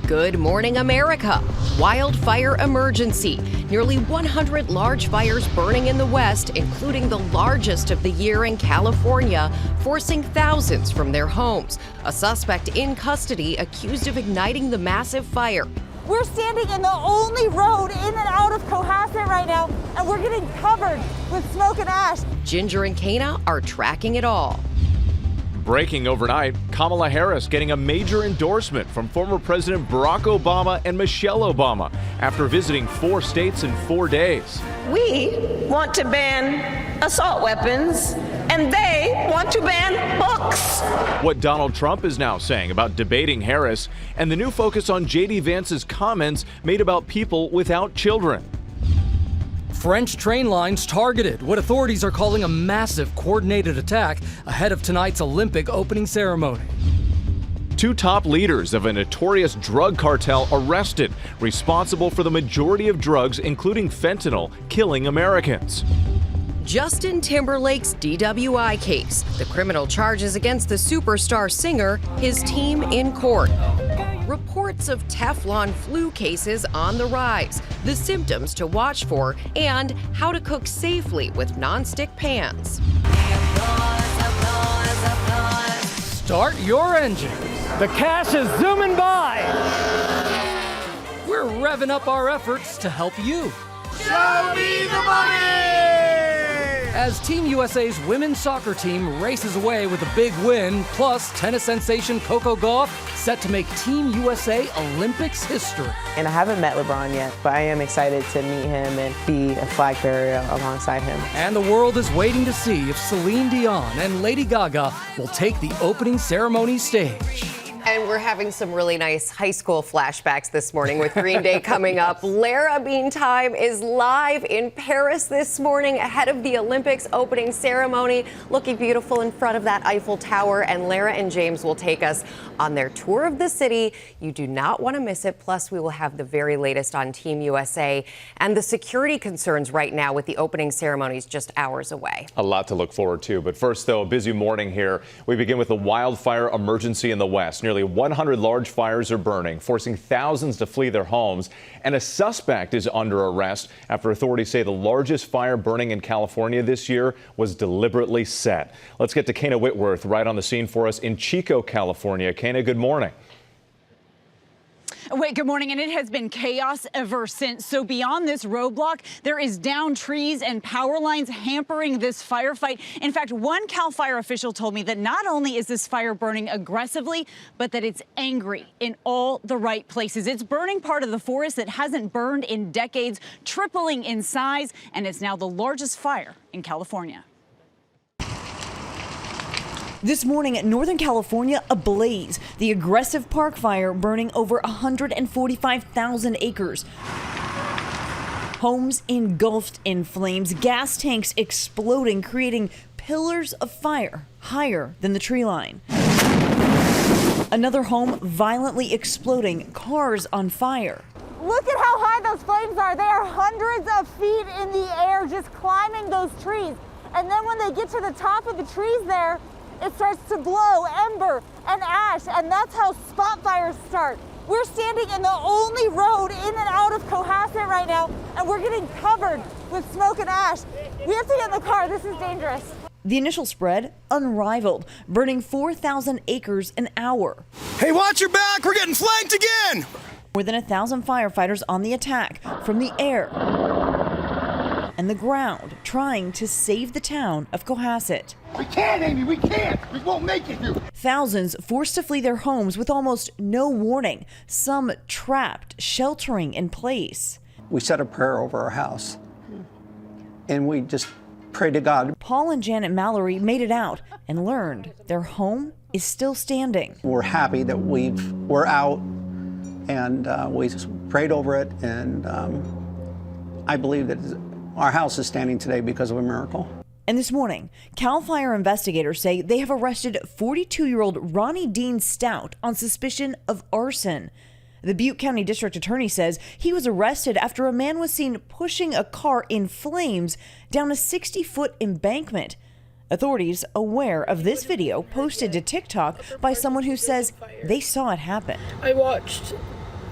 Good morning, America. Wildfire emergency. Nearly 100 large fires burning in the West, including the largest of the year in California, forcing thousands from their homes. A suspect in custody accused of igniting the massive fire. We're standing in the only road in and out of Cohasset right now, and we're getting covered with smoke and ash. Ginger and Kayna are tracking it all. Breaking overnight, Kamala Harris getting a major endorsement from former President Barack Obama and Michelle Obama after visiting 4 states in 4 days. We want to ban assault weapons, and they want to ban books. What Donald Trump is now saying about debating Harris, and the new focus on J.D. Vance's comments made about people without children. French train lines targeted, what authorities are calling a massive coordinated attack ahead of tonight's Olympic opening ceremony. 2 top leaders of a notorious drug cartel arrested, responsible for the majority of drugs, including fentanyl, killing Americans. Justin Timberlake's DWI case, the criminal charges against the superstar singer, his team in court. Reports of Teflon flu cases on the rise, the symptoms to watch for, and how to cook safely with nonstick pans. Start your engine. The cash is zooming by. We're revving up our efforts to help you. Show me the money! As Team USA's women's soccer team races away with a big win, plus tennis sensation Coco Gauff set to make Team USA Olympics history. And I haven't met LeBron yet, but I am excited to meet him and be a flag bearer alongside him. And the world is waiting to see if Celine Dion and Lady Gaga will take the opening ceremony stage. And we're having some really nice high school flashbacks this morning with Green Day coming up. Lara Time is live in Paris this morning ahead of the Olympics opening ceremony, looking beautiful in front of that Eiffel Tower. And Lara and James will take us on their tour of the city. You do not want to miss it. Plus, we will have the very latest on Team USA and the security concerns right now with the opening ceremonies just hours away. A lot to look forward to. But first, though, a busy morning here. We begin with the wildfire emergency in the West. Nearly 100 large fires are burning, forcing thousands to flee their homes. And a suspect is under arrest after authorities say the largest fire burning in California this year was deliberately set. Let's get to Kayna Whitworth right on the scene for us in Chico, California. Kayna, good morning. Wait, good morning, and it has been chaos ever since. So beyond this roadblock, there is downed trees and power lines hampering this firefight. In fact, one CAL FIRE official told me that not only is this fire burning aggressively, but that it's angry in all the right places. It's burning part of the forest that hasn't burned in decades, tripling in size, and it's now the largest fire in California. This morning, Northern California ablaze. The aggressive park fire burning over 145,000 acres. Homes engulfed in flames, gas tanks exploding, creating pillars of fire higher than the tree line. Another home violently exploding, cars on fire. Look at how high those flames are. They are hundreds of feet in the air, just climbing those trees. And then when they get to the top of the trees there, it starts to glow, ember and ash, and that's how spot fires start. We're standing in the only road in and out of Cohasset right now, and we're getting covered with smoke and ash. We have to get in the car. This is dangerous. The initial spread, unrivaled, burning 4,000 acres an hour. Hey, watch your back. We're getting flanked again. More than 1,000 firefighters on the attack from the air and the ground, trying to save the town of Cohasset. We can't, Amy, we can't. We won't make it here. Thousands forced to flee their homes with almost no warning, some trapped, sheltering in place. We said a prayer over our house, and we just prayed to God. Paul and Janet Mallory made it out and learned their home is still standing. We're happy that we're out, and we just prayed over it, and I believe that our house is standing today because of a miracle. And this morning, CAL FIRE investigators say they have arrested 42-year-old Ronnie Dean Stout on suspicion of arson. The Butte County District Attorney says he was arrested after a man was seen pushing a car in flames down a 60-foot embankment. Authorities aware of this video posted to TikTok by someone who says they saw it happen. I watched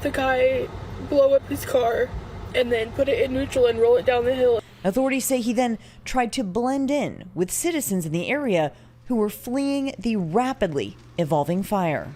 the guy blow up his car and then put it in neutral and roll it down the hill. Authorities say he then tried to blend in with citizens in the area who were fleeing the rapidly evolving fire.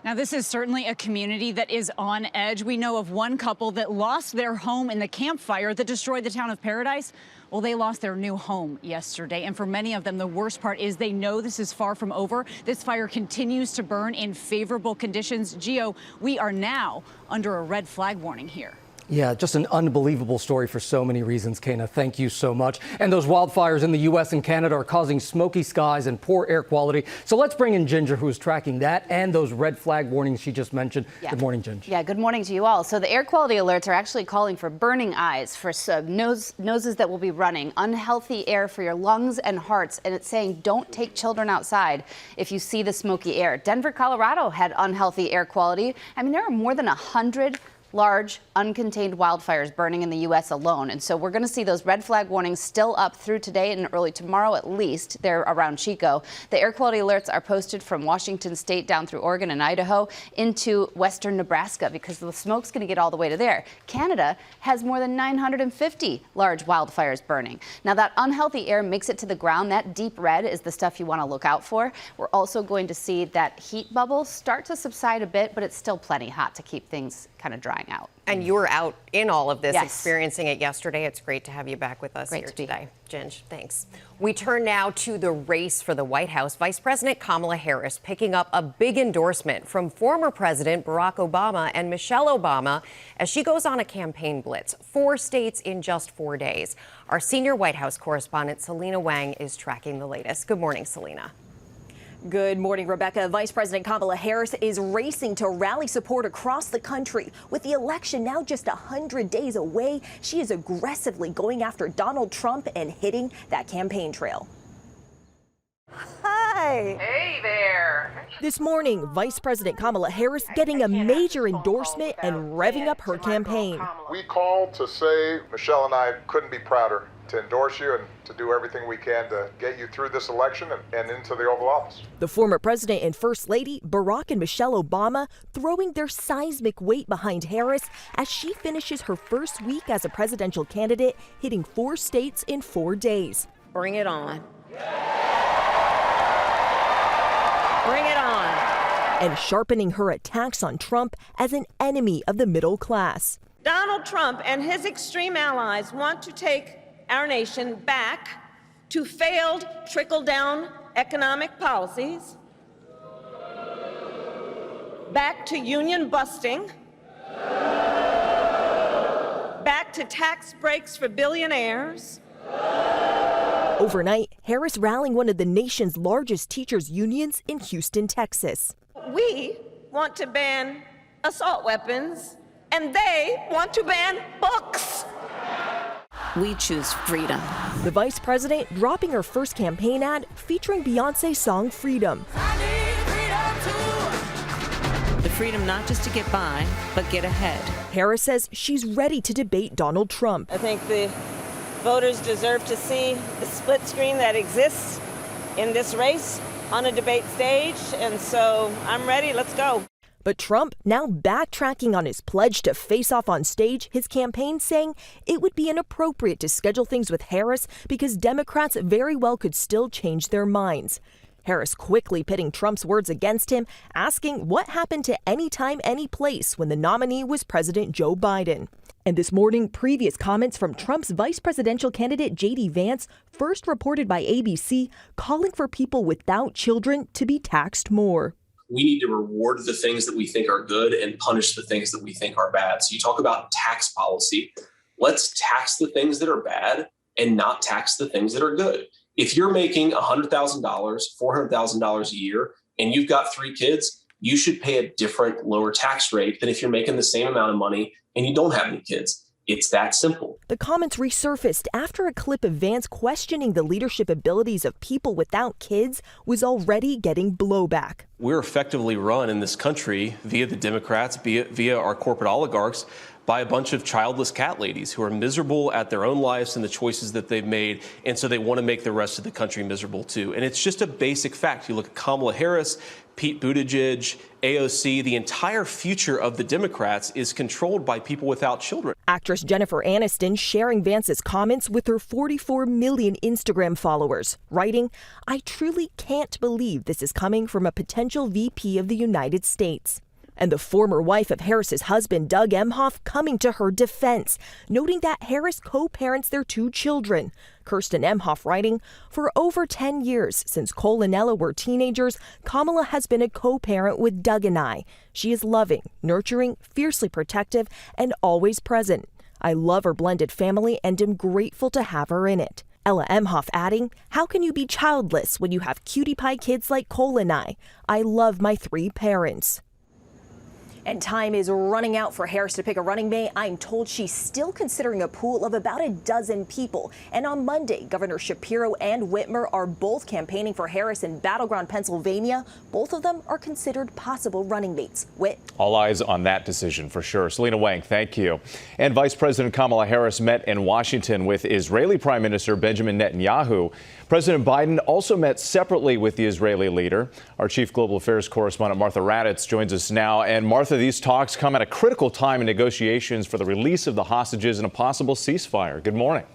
Now, this is certainly a community that is on edge. We know of one couple that lost their home in the campfire that destroyed the town of Paradise. Well, they lost their new home yesterday. And for many of them, the worst part is they know this is far from over. This fire continues to burn in favorable conditions. Gio, we are now under a red flag warning here. Yeah, just an unbelievable story for so many reasons, Kayna. Thank you so much. And those wildfires in the U.S. and Canada are causing smoky skies and poor air quality. So let's bring in Ginger, who's tracking that and those red flag warnings she just mentioned. Yeah. Good morning, Ginger. Yeah, good morning to you all. So the air quality alerts are actually calling for burning eyes, for noses that will be running, unhealthy air for your lungs and hearts. And it's saying don't take children outside if you see the smoky air. Denver, Colorado had unhealthy air quality. I mean, there are more than 100 large uncontained wildfires burning in the U.S. alone. And so we're going to see those red flag warnings still up through today and early tomorrow at least. They're around Chico. The air quality alerts are posted from Washington State down through Oregon and Idaho into western Nebraska because the smoke's going to get all the way to there. Canada has more than 950 large wildfires burning. Now that unhealthy air makes it to the ground. That deep red is the stuff you want to look out for. We're also going to see that heat bubble start to subside a bit, but it's still plenty hot to keep things kind of drying out. And you were out in all of this, Yes. experiencing it yesterday. It's great to have you back with us here today. Ginge, thanks. We turn now to the race for the White House. Vice President Kamala Harris picking up a big endorsement from former President Barack Obama and Michelle Obama as she goes on a campaign blitz. 4 states in just 4 days. Our senior White House correspondent, Selena Wang, is tracking the latest. Good morning, Selena. Good morning, Rebecca. Vice President Kamala Harris is racing to rally support across the country. With the election now just 100 days away, she is aggressively going after Donald Trump and hitting that campaign trail. Hi. Hey there. This morning, Vice President Kamala Harris getting a major endorsement and revving up her campaign. We called to say Michelle and I couldn't be prouder to endorse you and to do everything we can to get you through this election and into the Oval Office. The former president and First Lady, Barack and Michelle Obama, throwing their seismic weight behind Harris as she finishes her first week as a presidential candidate, hitting 4 states in 4 days. Bring it on. Bring it on. And sharpening her attacks on Trump as an enemy of the middle class. Donald Trump and his extreme allies want to take our nation back to failed trickle-down economic policies, back to union busting, back to tax breaks for billionaires. Overnight, Harris rallying one of the nation's largest teachers' unions in Houston, Texas. We want to ban assault weapons, and they want to ban books. We choose freedom. The vice president dropping her first campaign ad featuring Beyonce's song Freedom. The freedom not just to get by, but get ahead. Harris says she's ready to debate Donald Trump. I think the voters deserve to see the split screen that exists in this race on a debate stage, and so I'm ready. Let's go. But Trump now backtracking on his pledge to face off on stage, his campaign saying it would be inappropriate to schedule things with Harris because Democrats very well could still change their minds. Harris quickly pitting Trump's words against him, asking what happened to any time, any place when the nominee was President Joe Biden. And this morning, previous comments from Trump's vice presidential candidate J.D. Vance, first reported by ABC, calling for people without children to be taxed more. We need to reward the things that we think are good and punish the things that we think are bad. So you talk about tax policy. Let's tax the things that are bad and not tax the things that are good. If you're making $100,000, $400,000 a year, and you've got 3 kids, you should pay a different, lower tax rate than if you're making the same amount of money and you don't have any kids. It's that simple. The comments resurfaced after a clip of Vance questioning the leadership abilities of people without kids was already getting blowback. We're effectively run in this country via the Democrats, via our corporate oligarchs, by a bunch of childless cat ladies who are miserable at their own lives and the choices that they've made, and so they want to make the rest of the country miserable too. And it's just a basic fact. You look at Kamala Harris, Pete Buttigieg, AOC, the entire future of the Democrats is controlled by people without children. Actress Jennifer Aniston sharing Vance's comments with her 44 million Instagram followers, writing, "I truly can't believe this is coming from a potential VP of the United States." And the former wife of Harris's husband, Doug Emhoff, coming to her defense, noting that Harris co-parents their 2 children. Kirsten Emhoff writing, "For over 10 years since Cole and Ella were teenagers, Kamala has been a co-parent with Doug and I. She is loving, nurturing, fiercely protective, and always present. I love her blended family and am grateful to have her in it." Ella Emhoff adding, "How can you be childless when you have cutie pie kids like Cole and I? I love my 3 parents." And time is running out for Harris to pick a running mate. I'm told she's still considering a pool of about a dozen people. And on Monday, Governor Shapiro and Whitmer are both campaigning for Harris in battleground Pennsylvania. Both of them are considered possible running mates. Whit. All eyes on that decision for sure. Selena Wang, thank you. And Vice President Kamala Harris met in Washington with Israeli Prime Minister Benjamin Netanyahu. President Biden also met separately with the Israeli leader. Our chief global affairs correspondent Martha Raddatz joins us now. And Martha, these talks come at a critical time in negotiations for the release of the hostages and a possible ceasefire. Good morning.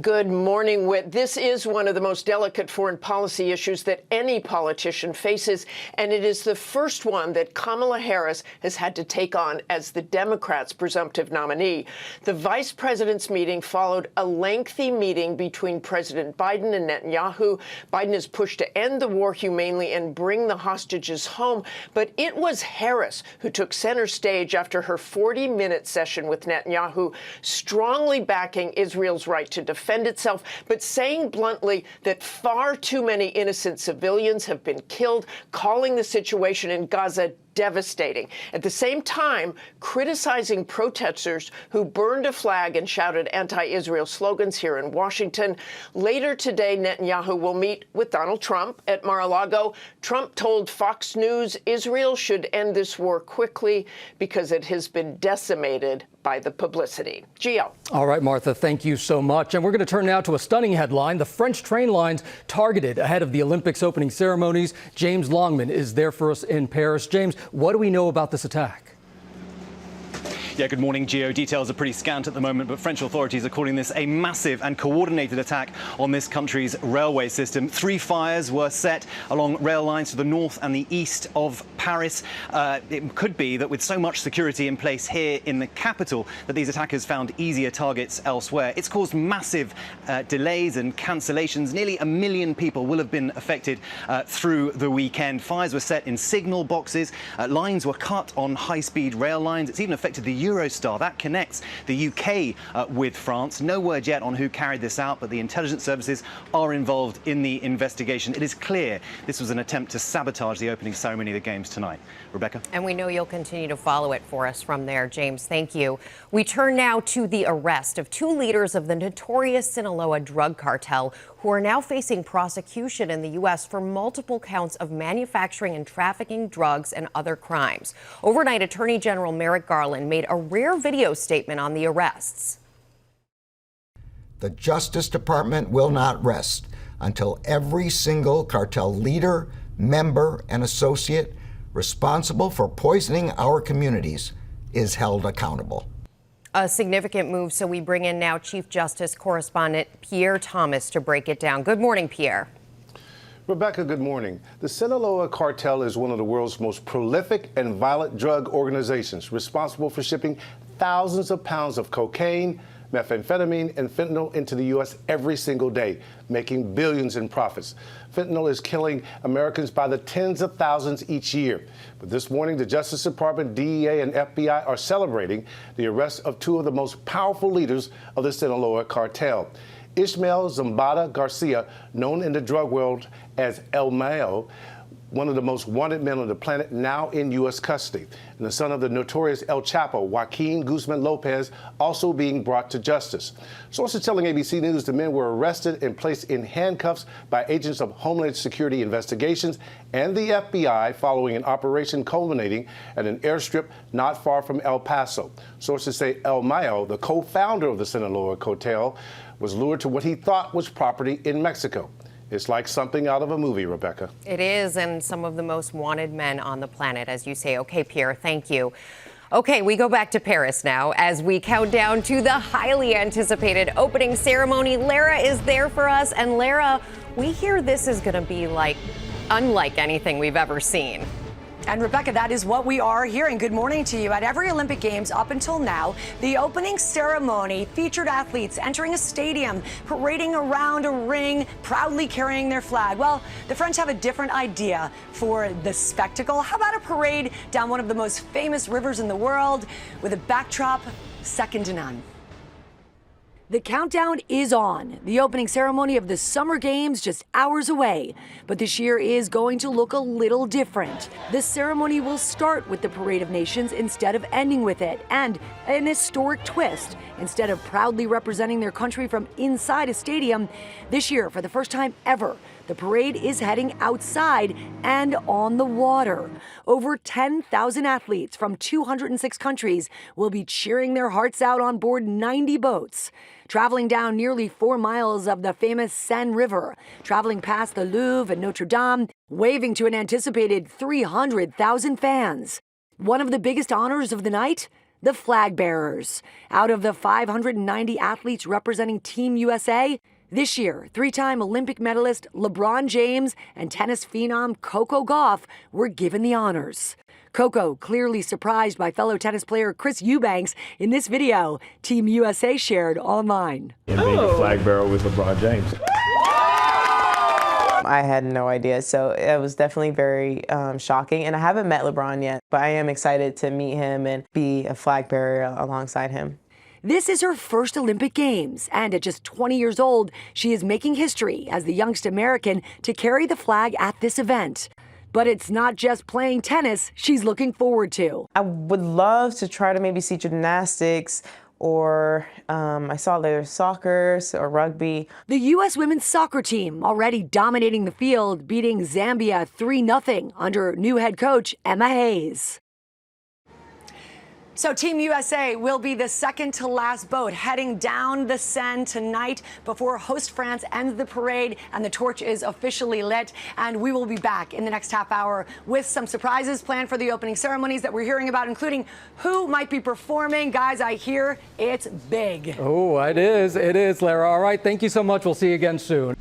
Good morning, Whit. This is one of the most delicate foreign policy issues that any politician faces, and it is the first one that Kamala Harris has had to take on as the Democrats' presumptive nominee. The vice president's meeting followed a lengthy meeting between President Biden and Netanyahu. Biden has pushed to end the war humanely and bring the hostages home, but it was Harris who took center stage after her 40-minute session with Netanyahu, strongly backing Israel's right to defend itself, but saying bluntly that far too many innocent civilians have been killed, calling the situation in Gaza devastating. At the same time, criticizing protesters who burned a flag and shouted anti-Israel slogans here in Washington. Later today, Netanyahu will meet with Donald Trump at Mar-a-Lago. Trump told Fox News Israel should end this war quickly because it has been decimated by the publicity. Gio. All right, Martha, thank you so much. And we're going to turn now to a stunning headline. The French train lines targeted ahead of the Olympics opening ceremonies. James Longman is there for us in Paris. James, what do we know about this attack? Yeah, good morning, Gio. Details are pretty scant at the moment, but French authorities are calling this a massive and coordinated attack on this country's railway system. 3 fires were set along rail lines to the north and the east of Paris. It could be that with so much security in place here in the capital that these attackers found easier targets elsewhere. It's caused massive delays and cancellations. Nearly 1 million people will have been affected through the weekend. Fires were set in signal boxes. Lines were cut on high-speed rail lines. It's even affected the Eurostar that connects the UK with France. No word yet on who carried this out, but the intelligence services are involved in the investigation. It is clear this was an attempt to sabotage the opening ceremony of the Games tonight. Rebecca? And we know you'll continue to follow it for us from there, James. Thank you. We turn now to the arrest of 2 leaders of the notorious Sinaloa drug cartel who are now facing prosecution in the U.S. for multiple counts of manufacturing and trafficking drugs and other crimes. Overnight, Attorney General Merrick Garland made a rare video statement on the arrests. The Justice Department will not rest until every single cartel leader, member, and associate responsible for poisoning our communities is held accountable. A significant move, so we bring in now Chief Justice correspondent Pierre Thomas to break it down. Good morning, Pierre. Rebecca, good morning. The Sinaloa cartel is one of the world's most prolific and violent drug organizations, responsible for shipping thousands of pounds of cocaine, methamphetamine, and fentanyl into the U.S. every single day, making billions in profits. Fentanyl is killing Americans by the tens of thousands each year. But this morning, the Justice Department, DEA, and FBI are celebrating the arrest of 2 of the most powerful leaders of the Sinaloa cartel. Ishmael Zambada Garcia, known in the drug world as El Mayo, one of the most wanted men on the planet, now in U.S. custody, and the son of the notorious El Chapo, Joaquin Guzman Lopez, also being brought to justice. Sources telling ABC News the men were arrested and placed in handcuffs by agents of Homeland Security Investigations and the FBI following an operation culminating at an airstrip not far from El Paso. Sources say El Mayo, the co-founder of the Sinaloa cartel, was lured to what he thought was property in Mexico. It's like something out of a movie, Rebecca. It is, and some of the most wanted men on the planet, as you say. Okay, Pierre, thank you. Okay, we go back to Paris now as we count down to the highly anticipated opening ceremony. Lara is there for us, and Lara, we hear this is going to be unlike anything we've ever seen. And Rebecca, that is what we are hearing. Good morning to you. At every Olympic Games up until now, the opening ceremony featured athletes entering a stadium, parading around a ring, proudly carrying their flag. Well, the French have a different idea for the spectacle. How about a parade down one of the most famous rivers in the world with a backdrop second to none? The countdown is on. The opening ceremony of the Summer Games just hours away. But this year is going to look a little different. The ceremony will start with the Parade of Nations instead of ending with it. And an historic twist. Instead of proudly representing their country from inside a stadium, this year, for the first time ever, the parade is heading outside and on the water. Over 10,000 athletes from 206 countries will be cheering their hearts out on board 90 boats, traveling down nearly 4 miles of the famous Seine River, traveling past the Louvre and Notre Dame, waving to an anticipated 300,000 fans. One of the biggest honors of the night? The flag bearers. Out of the 590 athletes representing Team USA, this year, 3-time Olympic medalist LeBron James and tennis phenom Coco Gauff were given the honors. Coco clearly surprised by fellow tennis player Chris Eubanks in this video Team USA shared online. And being a flag bearer with LeBron James. I had no idea, so it was definitely very shocking. And I haven't met LeBron yet, but I am excited to meet him and be a flag bearer alongside him. This is her first Olympic Games, and at just 20 years old, she is making history as the youngest American to carry the flag at this event. But it's not just playing tennis she's looking forward to. I would love to try to maybe see gymnastics, or I saw there's soccer or rugby. The U.S. women's soccer team already dominating the field, beating Zambia 3-0 under new head coach Emma Hayes. So Team USA will be the second to last boat heading down the Seine tonight before host France ends the parade and the torch is officially lit. And we will be back in the next half hour with some surprises planned for the opening ceremonies that we're hearing about, including who might be performing. Guys, I hear it's big. Oh, it is, Lara. All right, thank you so much. We'll see you again soon.